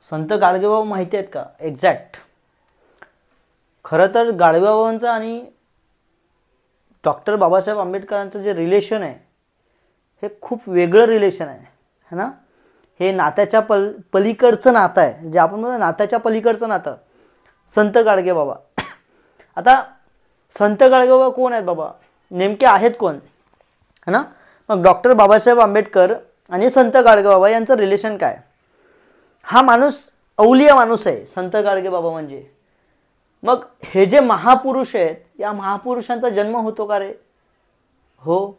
संत गाडगेबाबा माहिती आहेत का एक्झॅक्ट? खरं तर गाडगेबाबांचं आणि डॉक्टर बाबासाहेब आंबेडकरांचं जे रिलेशन आहे हे खूप वेगळं रिलेशन आहे, है ना. हे नात्याच्या पलीकडचं नातं आहे, जे आपण म्हणतो नात्याच्या पलीकडचं नातं. संत गाडगेबाबा आता संत गाडगेबाबा कोण आहेत बाबा, नेमके आहेत कोण, है ना. मग डॉक्टर बाबासाहेब आंबेडकर आणि संत गाडगेबाबा यांचं रिलेशन काय? हा माणूस अवलिया माणूस आहे संत गाडगेबाबा म्हणजे. मग हे जे महापुरुष आहेत या महापुरुषांचा जन्म होतो का रे? हो.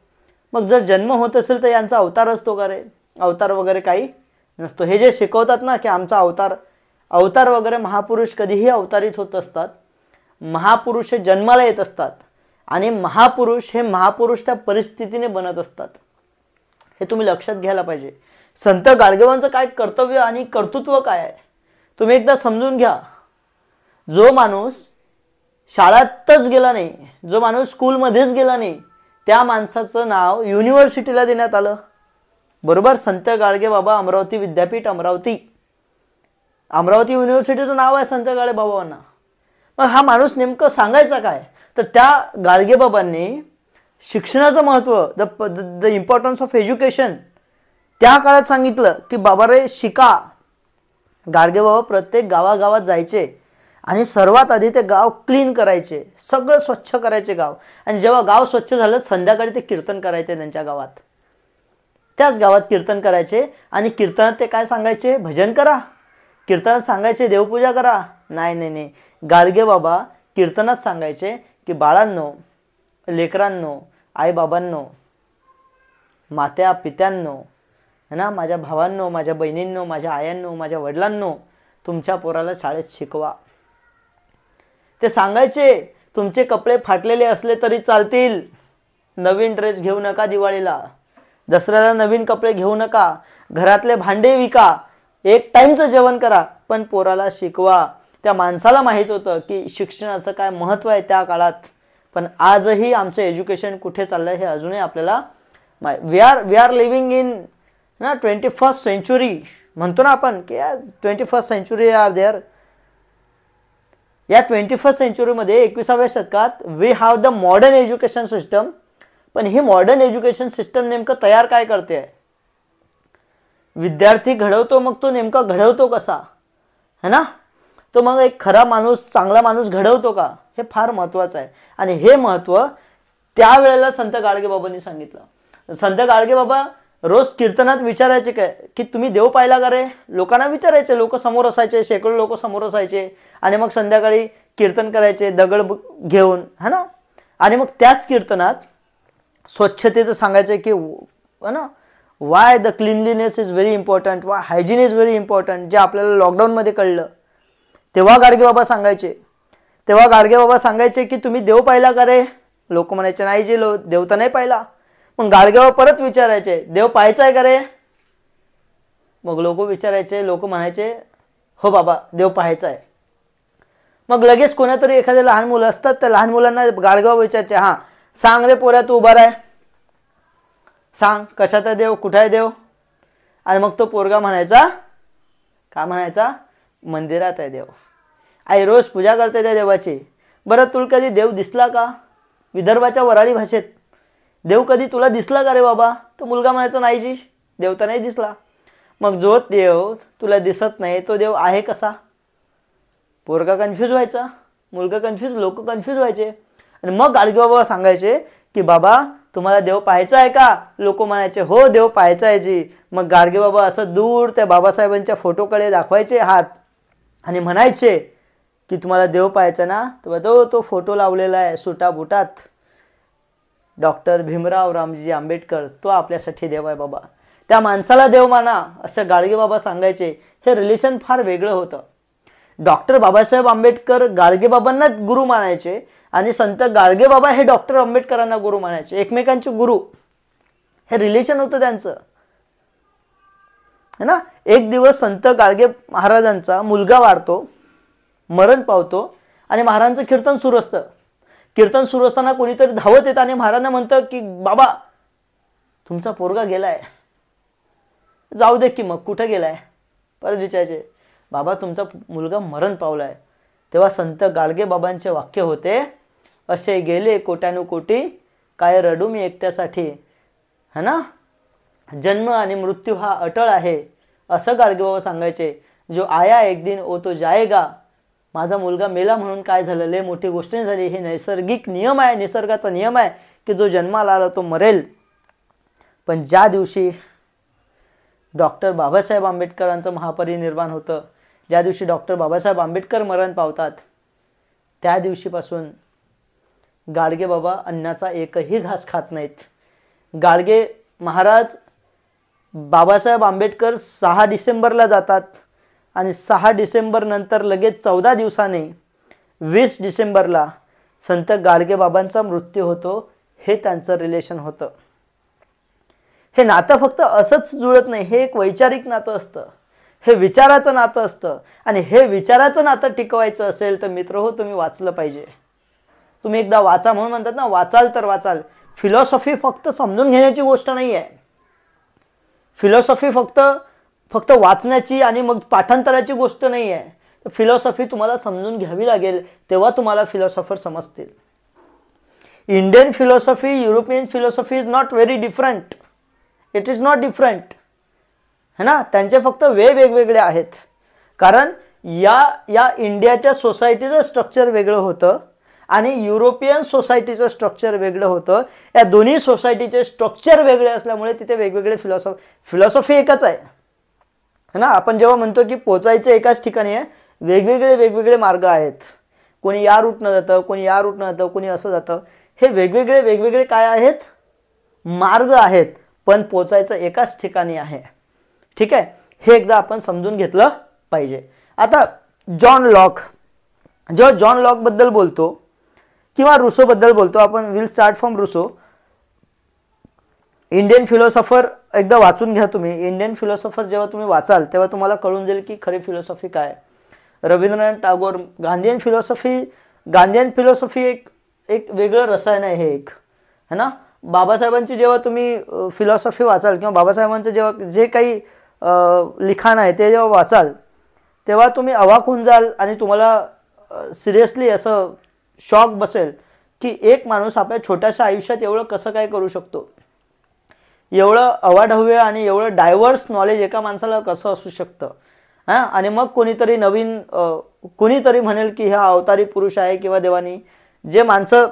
मग जर जन्म होत असेल तर यांचा अवतार असतो का रे? अवतार वगैरे काही नसतो. हे जे शिकवतात ना की आमचा अवतार वगैरे, महापुरुष कधीही अवतारित होत असतात. महापुरुष हे जन्माला येत असतात आणि महापुरुष त्या परिस्थितीने बनत असतात. हे तुम्ही लक्षात घ्यायला पाहिजे. संत गाडगेबाबांचं काय कर्तव्य आणि कर्तृत्व काय आहे तुम्ही एकदा समजून घ्या. जो माणूस शाळेतच गेला नाही, जो माणूस स्कूलमध्येच गेला नाही, त्या माणसाचं नाव युनिव्हर्सिटीला देण्यात आलं. बरोबर. संत गाडगेबाबा अमरावती विद्यापीठ, अमरावती युनिव्हर्सिटीचं नाव आहे संत गाडगेबाबांना. मग हा माणूस नेमकं सांगायचा काय? तर त्या गाडगेबाबांनी शिक्षणाचं महत्त्व, द इम्पॉर्टन्स ऑफ एज्युकेशन त्या काळात सांगितलं की बाबा रे शिका. गाडगेबाबा प्रत्येक गावागावात जायचे आणि सर्वात आधी ते गाव क्लीन करायचे, सगळं स्वच्छ करायचे गाव. आणि जेव्हा गाव स्वच्छ झालं संध्याकाळी ते कीर्तन करायचे त्यांच्या गावात, त्याच गावात कीर्तन करायचे. आणि कीर्तनात ते काय सांगायचे? भजन करा. कीर्तनात सांगायचे देवपूजा करा? नाही. गाडगेबाबा कीर्तनात सांगायचे की बाळांनो, लेकरांनो, आईबाबांनो, मात्या पित्यांनो, है ना, माझ्या भावांनो, माझ्या बहिणींनो, माझ्या आयांनो, माझ्या वडिलांनो, तुमच्या पोराला शाळेत शिकवा. ते सांगायचे तुमचे कपडे फाटलेले असले तरी चालतील, नवीन ड्रेस घेऊ नका दिवाळीला, दसऱ्याला नवीन कपडे घेऊ नका, घरातले भांडे विका, एक टाईमचं जेवण करा, पण पोराला शिकवा. त्या माणसाला माहीत होतं की शिक्षणाचं काय महत्त्व आहे त्या काळात. पण आजही आमचं एज्युकेशन कुठे चाललं हे अजूनही आपल्याला वी आर लिव्हिंग इन ना 21st सेंचुरी म्हणतो ना आपण की 21st सेंचुरी आर देअर. या 21st सेंचुरीमध्ये 21व्या शतकात we have the modern education system. पण ही मॉडर्न एज्युकेशन सिस्टम नेमकं तयार काय करते आहे? विद्यार्थी घडवतो, मग तो नेमका घडवतो कसा, है ना. तो मग एक खरा माणूस, चांगला माणूस घडवतो का, हे फार महत्त्वाचं आहे. आणि हे महत्त्व त्यावेळेला संत गाडगेबाबांनी सांगितलं. संत गाडगेबाबा रोज कीर्तनात विचारायचे काय की तुम्ही देव पाहिला का रे? लोकांना विचारायचे. लोक समोर असायचे, शेकडो लोक समोर असायचे आणि मग संध्याकाळी कीर्तन करायचे दगड घेऊन, है ना. आणि मग त्याच कीर्तनात स्वच्छतेचं सांगायचे की, है ना, why the cleanliness is very important, Y hygiene is very important, जे आपल्याला लॉकडाऊनमध्ये कळलं. तेव्हा गाडगेबाबा सांगायचे की तुम्ही देव पाहिला का रे? लोक म्हणायचे नाही जी देव तर नाही पाहिला. मग गाडगेबाबा परत विचारायचे देव पाहायचा आहे का रे? मग लोक म्हणायचे हो बाबा देव पाहायचा आहे. मग लगेच कोणातरी एखादे लहान मुलं असतात, त्या लहान मुलांना गाडगेबाबा विचारायचे, हां सांग रे पोऱ्या तू उभा राह, सांग कशात आहे देव, कुठं आहे देव? आणि मग तो पोरगा म्हणायचा, काय म्हणायचा? मंदिरात आहे देव. आई रोज पूजा करते त्या देवाची. बरं तुला कधी देव दिसला का? विदर्भाच्या वराळी भाषेत देव कधी तुला दिसला का रे बाबा? तो मुलगा म्हणायचा नाही जी, देव तर नाही दिसला. मग जो देव तुला दिसत नाही तो देव आहे कसा? पोरगा कन्फ्यूज व्हायचा, मुलगा कन्फ्यूज, लोक कन्फ्यूज व्हायचे. आणि मग गाडगेबाबा सांगायचे की बाबा तुम्हाला देव पाहायचा आहे का? लोक म्हणायचे हो देव पाहायचा आहे जी. मग गाडगेबाबा असं दूर त्या बाबासाहेबांच्या फोटोकडे दाखवायचे हात आणि म्हणायचे की तुम्हाला देव पाहायचा ना, तो फोटो लावलेला आहे सुटा बुटात, डॉक्टर भीमराव रामजी आंबेडकर, तो आपल्यासाठी देव आहे बाबा, त्या माणसाला देव माना, असं गाडगेबाबा सांगायचे. हे रिलेशन फार वेगळं होतं. डॉक्टर बाबासाहेब आंबेडकर गाडगेबाबांना गुरु मानायचे आणि संत गाडगेबाबा हे डॉक्टर आंबेडकरांना गुरु मानायचे, एकमेकांचे गुरु. हे रिलेशन होतं त्यांचं, है ना. एक दिवस संत गाडगे महाराजांचा मुलगा वारतो, मरण पावतो आणि महाराजांचं कीर्तन सुरू असतं. कीर्तन सुरू असताना कोणीतरी धावत येतं आणि महाराजांना म्हणतं की बाबा तुमचा पोरगा गेलाय. जाऊ दे की मग कुठे गेलाय? परत विचारायचे. बाबा तुमचा मुलगा मरण पावलाय, तेव्हा संत गाडगेबाबांचे वाक्य होते, असे गेले कोट्यानुकोटी काय रडू मी एकट्यासाठी, है ना, जन्म आणि मृत्यू हा अटळ आहे, असं गाडगेबाबा सांगायचे. जो आया एक दिन ओ तो जाएगा. माझा मुलगा मेला म्हणून काय झालं, लय मोठी गोष्ट नाही झाली. हे नैसर्गिक नियम आहे, निसर्गाचा नियम आहे की जो जन्माला आला तो मरेल. पण ज्या दिवशी डॉक्टर बाबासाहेब आंबेडकरांचं महापरिनिर्वाण होतं, ज्या दिवशी डॉक्टर बाबासाहेब आंबेडकर मरण पावतात, त्या दिवशीपासून गाडगे बाबा अन्नाचा एकही घास खात नाहीत. गाडगे महाराज बाबासाहेब आंबेडकर 6 डिसेंबरला जातात आणि 6 डिसेंबर नंतर लगेच 14 दिवसांनी 20 डिसेंबरला संत गाडगे बाबांचा मृत्यू होतो. हे त्यांचं रिलेशन होतं. हे नातं फक्त असंच जुळत नाही, हे एक वैचारिक नातं असतं, हे विचाराचं नातं असतं. आणि हे विचाराचं नातं टिकवायचं असेल तर मित्र हो, तुम्ही वाचलं पाहिजे. तुम्ही एकदा वाचा, म्हणून म्हणतात ना, वाचाल तर वाचाल. फिलॉसॉफी फक्त समजून घेण्याची गोष्ट नाही आहे. फिलॉसॉफी फक्त वाचण्याची आणि मग पाठांतराची गोष्ट नाही आहे. फिलॉसॉफी तुम्हाला समजून घ्यावी लागेल, तेव्हा तुम्हाला फिलॉसॉफर समजतील. Indian philosophy, European philosophy is not very different. It is not different, है ना. त्यांचे फक्त वेगवेगळे आहेत. कारण या इंडियाच्या सोसायटीचं स्ट्रक्चर वेगळं होतं आणि युरोपियन सोसायटीचं स्ट्रक्चर वेगळं होतं. या दोन्ही सोसायटीचे स्ट्रक्चर वेगळे असल्यामुळे तिथे वेगवेगळे फिलॉसॉफी एकच आहे, है ना. आपण जेव्हा म्हणतो की पोचायचं एकाच ठिकाणी आहे, वेगवेगळे मार्ग आहेत. कोणी या रूटनं जातं, कोणी या रूटनं जातं, कोणी असं जातं. हे वेगवेगळे काय आहेत, मार्ग आहेत, पण पोचायचं एकाच ठिकाणी आहे. ठीक आहे, हे एकदा आपण समजून घेतलं पाहिजे. आता जॉन लॉक, जेव्हा जॉन लॉक बद्दल बोलतो किंवा रुसो बद्दल बोलतो, आपण will start from Rousseau. Indian philosopher एकदा वाचून घ्या तुम्ही. इंडियन फिलॉसॉफर जेव्हा तुम्ही वाचाल तेव्हा तुम्हाला कळून जाईल की खरी फिलॉसॉफी काय. रवींद्रनाथ टागोर, गांधीयन फिलॉसॉफी एक वेगळं रसायन आहे हे एक, है ना. बाबासाहेबांची जेव्हा तुम्ही फिलॉसॉफी वाचाल किंवा बाबासाहेबांचं जेव्हा जे काही लिखाण आहे ते जेव्हा वाचाल तेव्हा तुम्ही अवाक होऊन जाल आणि तुम्हाला सिरियसली असं शॉक बसेल की एक माणूस आपल्या छोट्याशा आयुष्यात एवढं कसं काय करू शकतो, एवढं अवाढव्य आणि एवढं डायव्हर्स नॉलेज एका माणसाला कसं असू शकतं. हां, आणि मग कोणीतरी नवीन कोणीतरी म्हणेल की हा अवतारी पुरुष आहे किंवा देवानी. जे माणसं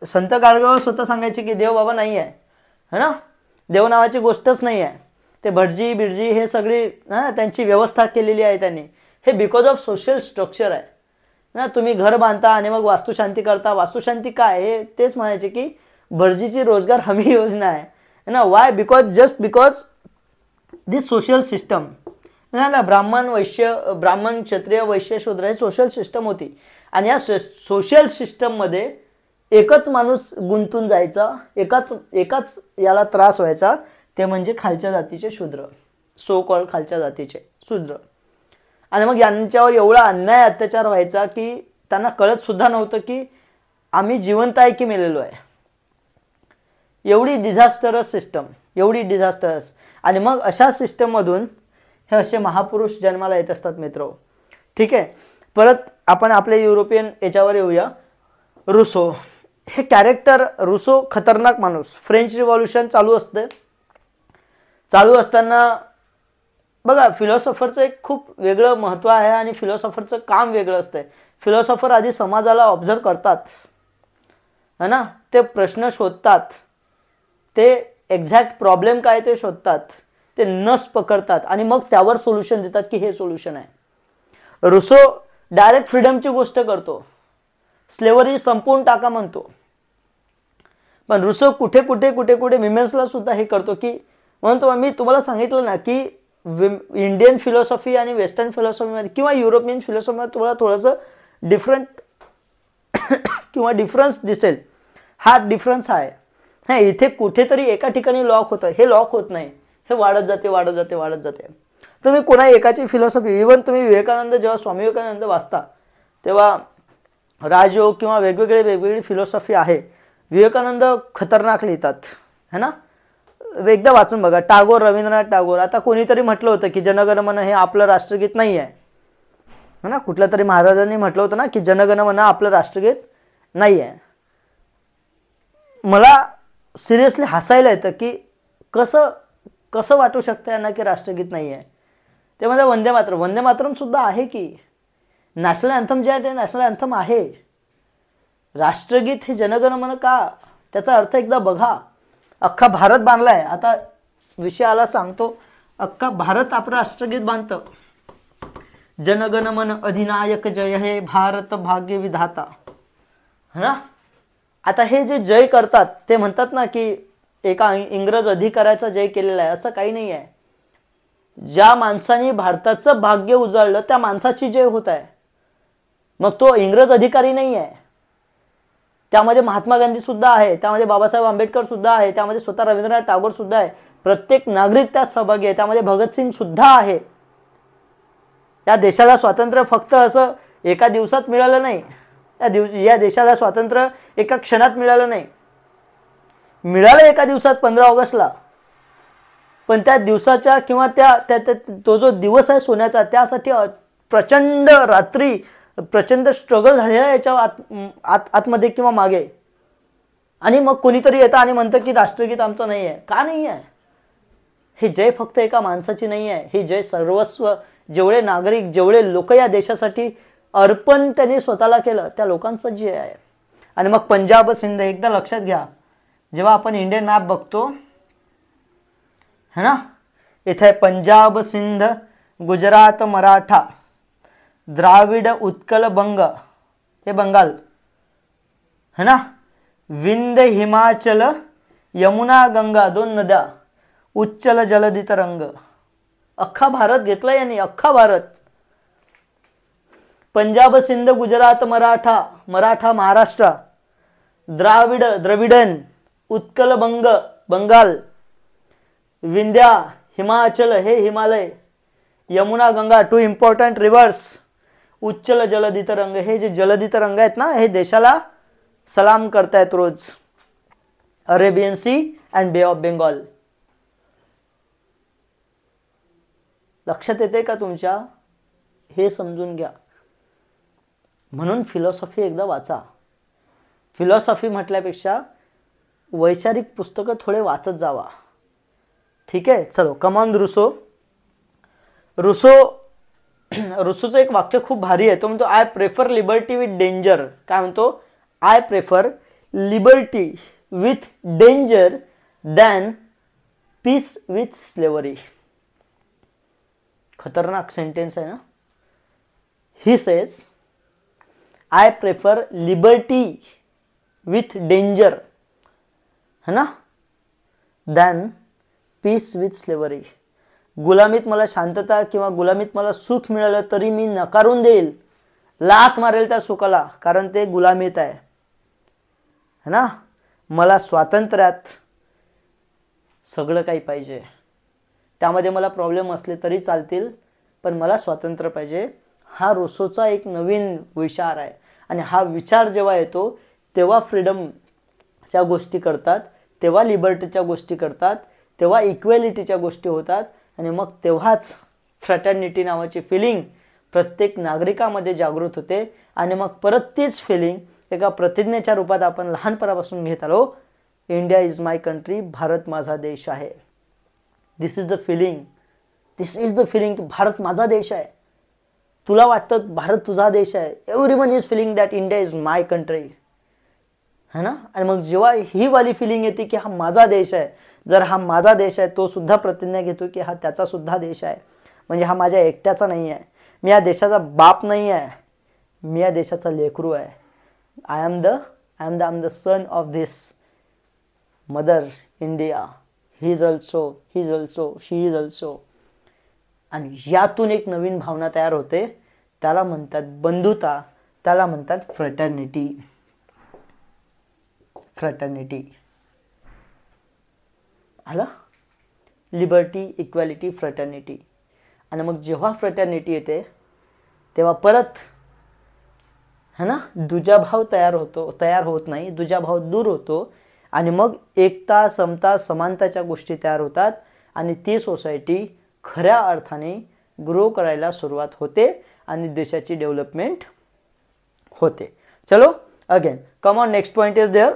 संत गाडगेबाबा स्वतः सांगायचे की देव बाबा नाही आहे, है ना, देव नावाची गोष्टच नाही आहे. ते भटजी बिडजी हे सगळी त्यांची व्यवस्था केलेली आहे त्यांनी. हे बिकॉज ऑफ सोशल स्ट्रक्चर आहे ना. तुम्ही घर बांधता आणि मग वास्तुशांती करता. वास्तुशांती काय हे तेच म्हणायचे की भटजीची रोजगार हमी योजना आहे ना. Y, just because this social system ना, ब्राह्मण क्षत्रिय वैश्य शूद्र हे सोशल सिस्टम होती. आणि या सोशल सिस्टममध्ये एकच माणूस गुंतून जायचा, एकाच याला त्रास व्हायचा, ते म्हणजे खालच्या जातीचे शूद्र, सो कॉल खालच्या जातीचे शूद्र. आणि मग यांच्यावर एवढा अन्याय अत्याचार व्हायचा की त्यांना कळत सुद्धा नव्हतं की आम्ही जिवंत आहे की मेलेलो आहे. एवढी डिझास्टरस सिस्टम, एवढी डिझास्टरस. आणि मग अशा सिस्टममधून हे असे महापुरुष जन्माला येत असतात मित्र. ठीक आहे, परत आपण आपल्या युरोपियन याच्यावर येऊया. रुसो हे कॅरेक्टर, रुसो खतरनाक माणूस. फ्रेंच रिव्हॉल्युशन चालू असताना बघा, फिलॉसॉफरचं एक खूप वेगळं महत्त्व आहे आणि फिलॉसॉफरचं काम वेगळं असतं. फिलॉसॉफर आधी समाजाला ऑब्झर्व करतात, है ना, ते प्रश्न शोधतात, ते एक्झॅक्ट प्रॉब्लेम काय ते शोधतात, ते नस पकडतात आणि मग त्यावर सोल्युशन देतात की हे सोल्युशन आहे. रुसो डायरेक्ट फ्रीडमची गोष्ट करतो, स्लेव्हरी संपवून टाका म्हणतो. पण रुसो कुठे विमेन्सला सुद्धा हे करतो की म्हणतो. मी तुम्हाला सांगितलं ना की इंडियन फिलॉसॉफी आणि वेस्टर्न फिलॉसॉफीमध्ये किंवा युरोपियन फिलॉसॉफीमध्ये तुम्हाला थोडंसं डिफरन्स दिसेल. हा डिफरन्स आहे. हां, इथे कुठेतरी एका ठिकाणी लॉक होतं, हे लॉक होत नाही, हे वाढत जाते. तुम्ही कोणा एकाची फिलॉसॉफी, इव्हन तुम्ही विवेकानंद, जेव्हा स्वामी विवेकानंद वाचता तेव्हा राजयोग किंवा वेगवेगळी फिलॉसॉफी आहे. विवेकानंद खतरनाक लिहितात, है ना. एकदा वाचून बघा. रवींद्रनाथ टागोर. आता कोणीतरी म्हटलं होतं की जनगणमन हे आपलं राष्ट्रगीत नाही आहे, है ना, कुठल्या तरी महाराजांनी म्हटलं होतं ना की जनगण मन आपलं राष्ट्रगीत नाही आहे. मला सिरियसली हसायला येतं की कसं कसं वाटू शकतं यांना की राष्ट्रगीत नाही आहे. ते म्हणजे वंदे मातरम सुद्धा आहे की, नॅशनल अँथम जे आहे ते नॅशनल अँथम आहे. राष्ट्रगीत हे जनगण मन का, त्याचा अर्थ एकदा बघा. अख्खा भारत बांधलाय, आता विषयाला सांगतो, अख्खा भारत आपलं राष्ट्रगीत बांधतं. जनगण मन अधिनायक जय हे भारत भाग्य विधाता, है ना. आता हे जे जय करतात ते म्हणतात ना की एका इंग्रज अधिकाऱ्याचा जय केलेला आहे, असं काही नाही आहे. ज्या माणसाने भारताचं भाग्य उजळलं त्या माणसाची जय होत आहे. मग तो इंग्रज अधिकारी नाही आहे. त्यामध्ये महात्मा गांधी सुद्धा आहे, त्यामध्ये बाबासाहेब आंबेडकर सुद्धा आहे, त्यामध्ये स्वतः रवींद्रनाथ टागोर सुद्धा आहे. प्रत्येक नागरिक त्यात सहभागी आहे. त्यामध्ये भगतसिंग सुद्धा आहे. या देशाला स्वातंत्र्य फक्त असं एका दिवसात मिळालं नाही. या देशाला स्वातंत्र्य एका क्षणात मिळालं नाही. मिळालं एका दिवसात 15 ऑगस्टला, पण त्या दिवसाच्या किंवा तो जो दिवस आहे सोन्याचा, त्यासाठी प्रचंड रात्री प्रचंड स्ट्रगल झालेला आहे याच्या आतमध्ये किंवा मागे. आणि मग कोणीतरी येतं आणि म्हणतं की राष्ट्रगीत आमचं नाही आहे. का नाही आहे? ही जय फक्त एका माणसाची नाही आहे. ही जय सर्वस्व, जेवढे नागरिक, जेवढे लोक या देशासाठी अर्पण त्यांनी स्वतःला केलं त्या लोकांचं जय आहे. आणि मग पंजाब सिंध, एकदा लक्षात घ्या, जेव्हा आपण इंडियन मॅप बघतो है ना, इथे पंजाब सिंध गुजरात मराठा द्राविड उत्कल बंग हे बंगाल है ना, विंध्य हिमाचल यमुना गंगा 2 नद्या, उच्चल जलदी तरंग. अख्खा भारत घेतला यांनी, अख्खा भारत. पंजाब सिंध गुजरात मराठा, मराठा महाराष्ट्र, द्रविडन उत्कल बंगाल, विंध्या हिमाचल हे हिमालय, यमुना गंगा 2 इम्पॉर्टंट रिव्हर्स, उच्चल जलदी तरंग हे जे जलदी तरंग आहेत ना, हे देशाला सलाम करतायत रोज. अरेबियन सी अँड बे ऑफ बेंगॉल. लक्षात येते का तुमच्या? हे समजून घ्या. म्हणून फिलॉसॉफी एकदा वाचा. फिलॉसॉफी म्हटल्यापेक्षा वैचारिक पुस्तकं थोडे वाचत जावा. ठीक आहे, चलो कमॉन. रुसोचं एक वाक्य खूप भारी आहे. तो म्हणतो I prefer liberty with danger. काय म्हणतो? I prefer liberty with danger than peace with slavery. खतरनाक सेंटेन्स आहे ना. He says I prefer liberty with danger है ना दॅन पीस विथ स्लेवरी. गुलामीत मला शांतता किंवा गुलामीत मला सुख मिळालं तरी मी नकारून देईल, लाथ मारेल त्या सुखाला, कारण ते गुलामीत आहे है ना. मला स्वातंत्र्यात सगळं काही पाहिजे. त्यामध्ये मला प्रॉब्लेम असले तरी चालतील, पण मला स्वातंत्र्य पाहिजे. हा रुसोचा एक नवीन विचार आहे. आणि हा विचार जेव्हा येतो तेव्हा फ्रीडमच्या गोष्टी करतात, तेव्हा लिबर्टीच्या गोष्टी करतात, तेव्हा इक्वेलिटीच्या गोष्टी होतात. आणि मग तेव्हाच फ्रॅटर्निटी नावाची फिलिंग प्रत्येक नागरिकामध्ये जागृत होते. आणि मग परत तीच फिलिंग एका प्रतिज्ञेच्या रूपात आपण लहानपणापासून घेत आलो. India is my country, Bharat माझा देश आहे. दिस इज द फिलिंग की भारत माझा देश आहे. तुला वाटतं भारत तुझा देश आहे. Everyone is feeling that India is my country है ना. आणि मग जेव्हा ही वाली फिलिंग येते की हा माझा देश आहे, जर हा माझा देश आहे, तो सुद्धा प्रतिज्ञा घेतो की हा त्याचा सुद्धा देश आहे. म्हणजे हा माझ्या एकट्याचा नाही आहे. मी या देशाचा बाप नाही आहे, मी या देशाचा लेकरू आहे. I am the son of this mother India. He is also, she is also. आणि यातून एक नवीन भावना तयार होते. त्याला म्हणतात बंधुता, त्याला म्हणतात फ्रॅटर्निटी. आला लिबर्टी, इक्वॅलिटी, फ्रॅटर्निटी. आणि मग जेव्हा फ्रॅटर्निटी येते तेव्हा परत है ना दुजाभाव तयार होत नाही, दुजाभाव दूर होतो. आणि मग एकता, समता, समानताच्या गोष्टी तयार होतात. आणि ती सोसायटी खऱ्या अर्थाने ग्रो करायला सुरुवात होते आणि देशाची डेव्हलपमेंट होते. चलो again come on, next point is there.